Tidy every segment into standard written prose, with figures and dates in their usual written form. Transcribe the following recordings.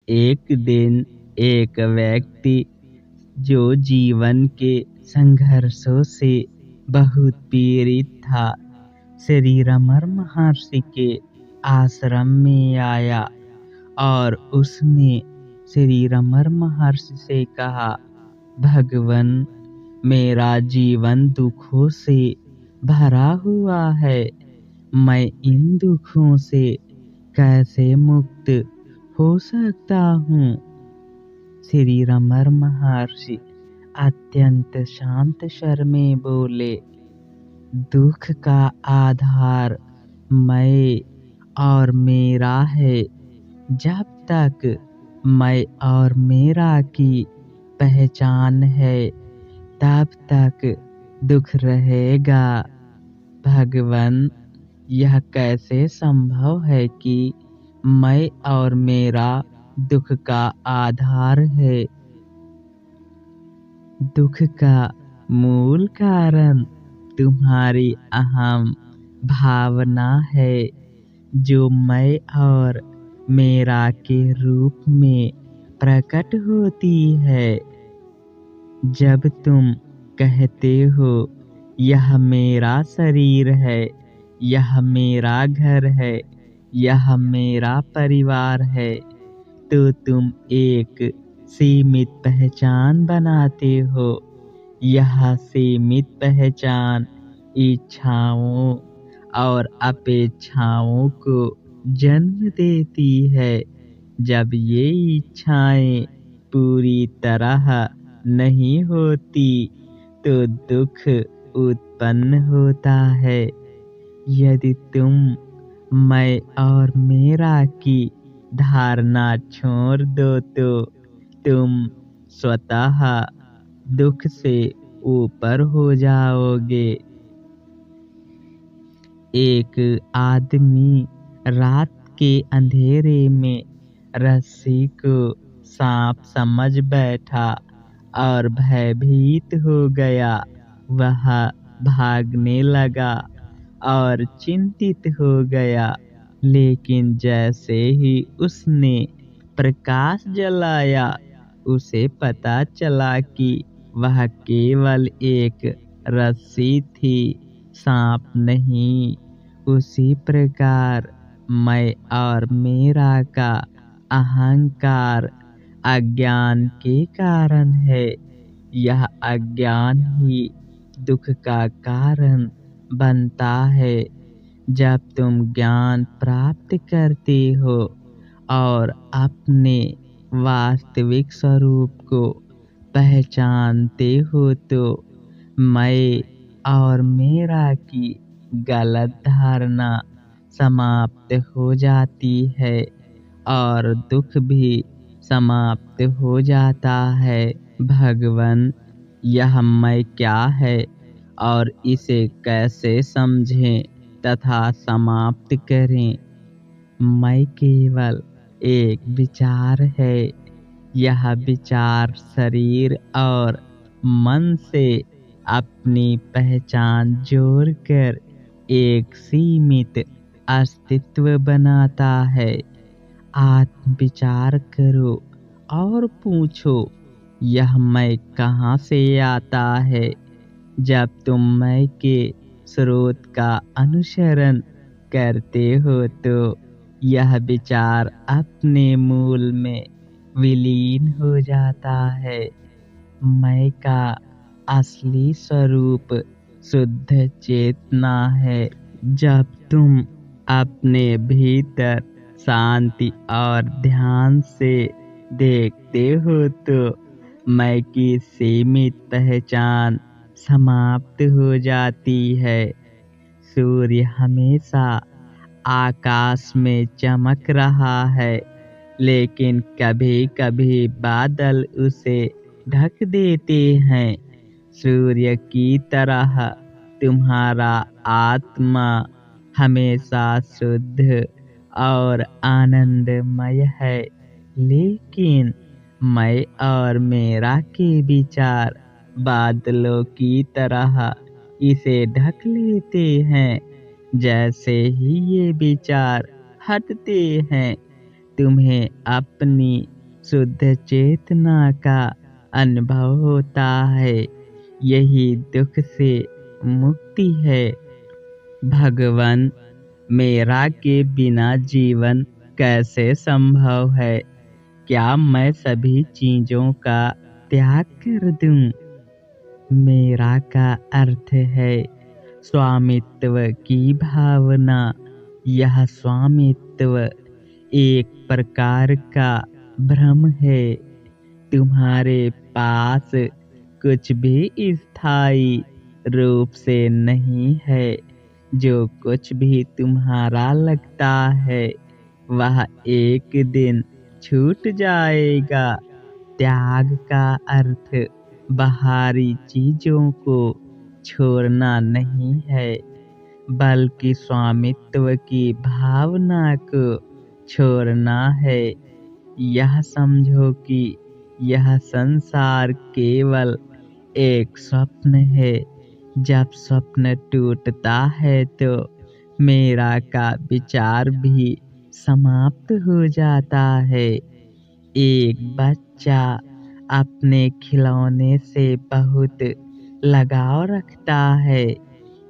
एक दिन एक व्यक्ति जो जीवन के संघर्षों से बहुत पीड़ित था, श्री रमण महर्षि के आश्रम में आया और उसने श्री रमण महर्षि से कहा, भगवान, मेरा जीवन दुखों से भरा हुआ है। मैं इन दुखों से कैसे मुक्त हो सकता हूँ? श्री रमण महर्षि अत्यंत शांत स्वर में बोले, दुख का आधार मैं और मेरा है। जब तक मैं और मेरा की पहचान है, तब तक दुख रहेगा। भगवान, यह कैसे संभव है कि मैं और मेरा दुख का आधार है? दुख का मूल कारण तुम्हारी अहम भावना है, जो मैं और मेरा के रूप में प्रकट होती है। जब तुम कहते हो, यह मेरा शरीर है, यह मेरा घर है, यह मेरा परिवार है, तो तुम एक सीमित पहचान बनाते हो। यह सीमित पहचान इच्छाओं और अपेक्षाओं को जन्म देती है। जब ये इच्छाएं पूरी तरह नहीं होती, तो दुख उत्पन्न होता है। यदि तुम मैं और मेरा की धारणा छोड़ दो, तो तुम स्वतः दुख से ऊपर हो जाओगे। एक आदमी रात के अंधेरे में रस्सी को सांप समझ बैठा और भयभीत हो गया। वह भागने लगा और चिंतित हो गया, लेकिन जैसे ही उसने प्रकाश जलाया, उसे पता चला कि वह केवल एक रस्सी थी, सांप नहीं। उसी प्रकार मैं और मेरा का अहंकार अज्ञान के कारण है। यह अज्ञान ही दुख का कारण बनता है। जब तुम ज्ञान प्राप्त करते हो और अपने वास्तविक स्वरूप को पहचानते हो, तो मैं और मेरा की गलत धारणा समाप्त हो जाती है और दुख भी समाप्त हो जाता है। भगवान, यह मैं क्या है और इसे कैसे समझें तथा समाप्त करें? मैं केवल एक विचार है। यह विचार शरीर और मन से अपनी पहचान जोड़कर एक सीमित अस्तित्व बनाता है। आत्म विचार करो और पूछो, यह मैं कहाँ से आता है? जब तुम मैं के स्रोत का अनुसरण करते हो, तो यह विचार अपने मूल में विलीन हो जाता है। मैं का असली स्वरूप शुद्ध चेतना है। जब तुम अपने भीतर शांति और ध्यान से देखते हो, तो मैं की सीमित पहचान समाप्त हो जाती है। सूर्य हमेशा आकाश में चमक रहा है, लेकिन कभी-कभी बादल उसे ढक देते हैं। सूर्य की तरह तुम्हारा आत्मा हमेशा शुद्ध और आनंदमय है, लेकिन मैं और मेरा के विचार बादलों की तरह इसे ढक लेते हैं। जैसे ही ये विचार हटते हैं, तुम्हें अपनी शुद्ध चेतना का अनुभव होता है। यही दुख से मुक्ति है। भगवान, मेरा के बिना जीवन कैसे संभव है? क्या मैं सभी चीजों का त्याग कर दूं? मेरा का अर्थ है स्वामित्व की भावना। यह स्वामित्व एक प्रकार का भ्रम है। तुम्हारे पास कुछ भी स्थायी रूप से नहीं है। जो कुछ भी तुम्हारा लगता है वह एक दिन छूट जाएगा। त्याग का अर्थ बाहरी चीजों को छोड़ना नहीं है, बल्कि स्वामित्व की भावना को छोड़ना है। यह समझो कि यह संसार केवल एक स्वप्न है। जब स्वप्न टूटता है तो मेरा का विचार भी समाप्त हो जाता है। एक बच्चा अपने खिलौने से बहुत लगाव रखता है।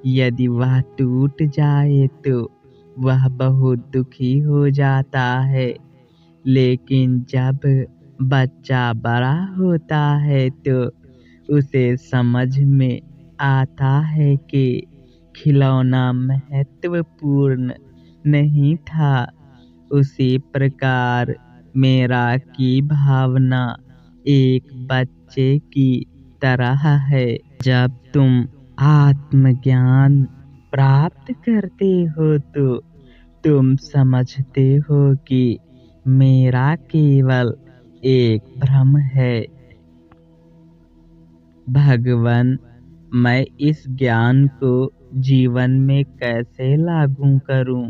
यदि वह टूट जाए तो वह बहुत दुखी हो जाता है। लेकिन जब बच्चा बड़ा होता है तो उसे समझ में आता है कि खिलौना महत्वपूर्ण नहीं था। उसी प्रकार मेरा की भावना एक बच्चे की तरह है। जब तुम आत्मज्ञान प्राप्त करते हो तो तुम समझते हो कि मेरा केवल एक भ्रम है। भगवान, मैं इस ज्ञान को जीवन में कैसे लागू करूं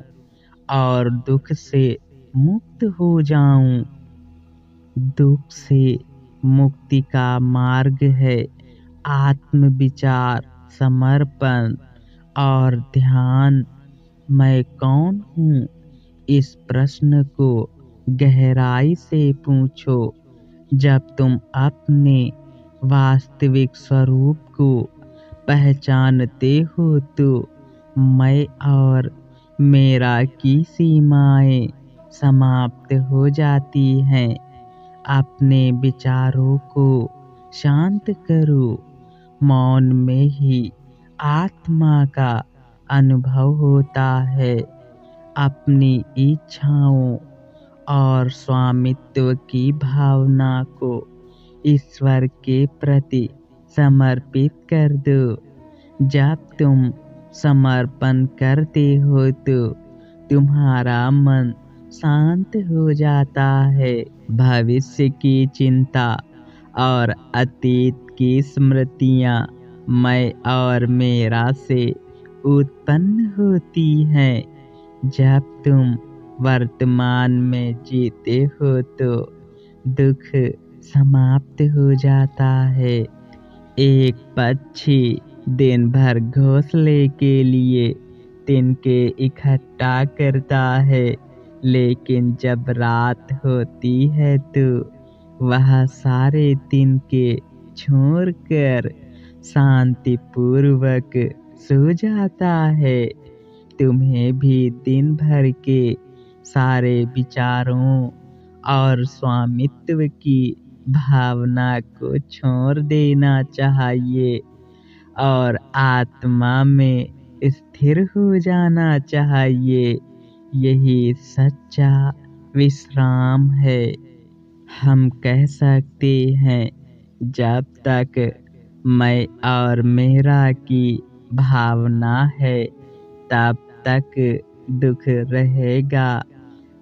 और दुख से मुक्त हो जाऊं? दुख से मुक्ति का मार्ग है आत्मविचार, समर्पण और ध्यान। मैं कौन हूँ? इस प्रश्न को गहराई से पूछो। जब तुम अपने वास्तविक स्वरूप को पहचानते हो तो मैं और मेरा की सीमाएं समाप्त हो जाती हैं। अपने विचारों को शांत करो। मौन में ही आत्मा का अनुभव होता है। अपनी इच्छाओं और स्वामित्व की भावना को ईश्वर के प्रति समर्पित कर दो। जब तुम समर्पण करते हो तो तुम्हारा मन शांत हो जाता है। भविष्य की चिंता और अतीत की स्मृतियाँ मैं और मेरा से उत्पन्न होती हैं। जब तुम वर्तमान में जीते हो तो दुख समाप्त हो जाता है। एक पक्षी दिन भर घोंसले के लिए तिनके इकट्ठा करता है, लेकिन जब रात होती है तो वह सारे तिनके छोड़कर शांतिपूर्वक सो जाता है। तुम्हें भी दिन भर के सारे विचारों और स्वामित्व की भावना को छोड़ देना चाहिए और आत्मा में स्थिर हो जाना चाहिए। यही सच्चा विश्राम है। हम कह सकते हैं, जब तक मैं और मेरा की भावना है तब तक दुख रहेगा।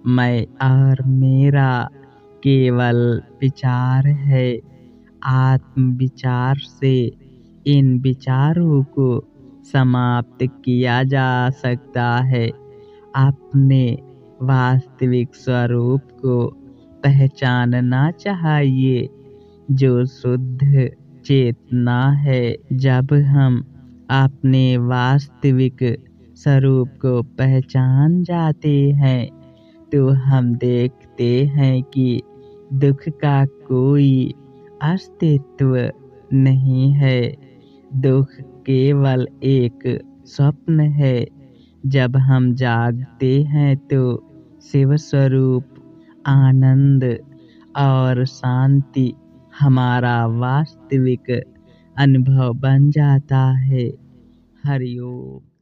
मैं और मेरा केवल विचार है। आत्म विचार से इन विचारों को समाप्त किया जा सकता है। अपने वास्तविक स्वरूप को पहचानना चाहिए, जो शुद्ध चेतना है। जब हम अपने वास्तविक स्वरूप को पहचान जाते हैं तो हम देखते हैं कि दुख का कोई अस्तित्व नहीं है। दुख केवल एक स्वप्न है। जब हम जागते हैं तो शिव स्वरूप आनंद और शांति हमारा वास्तविक अनुभव बन जाता है। हरि ओम।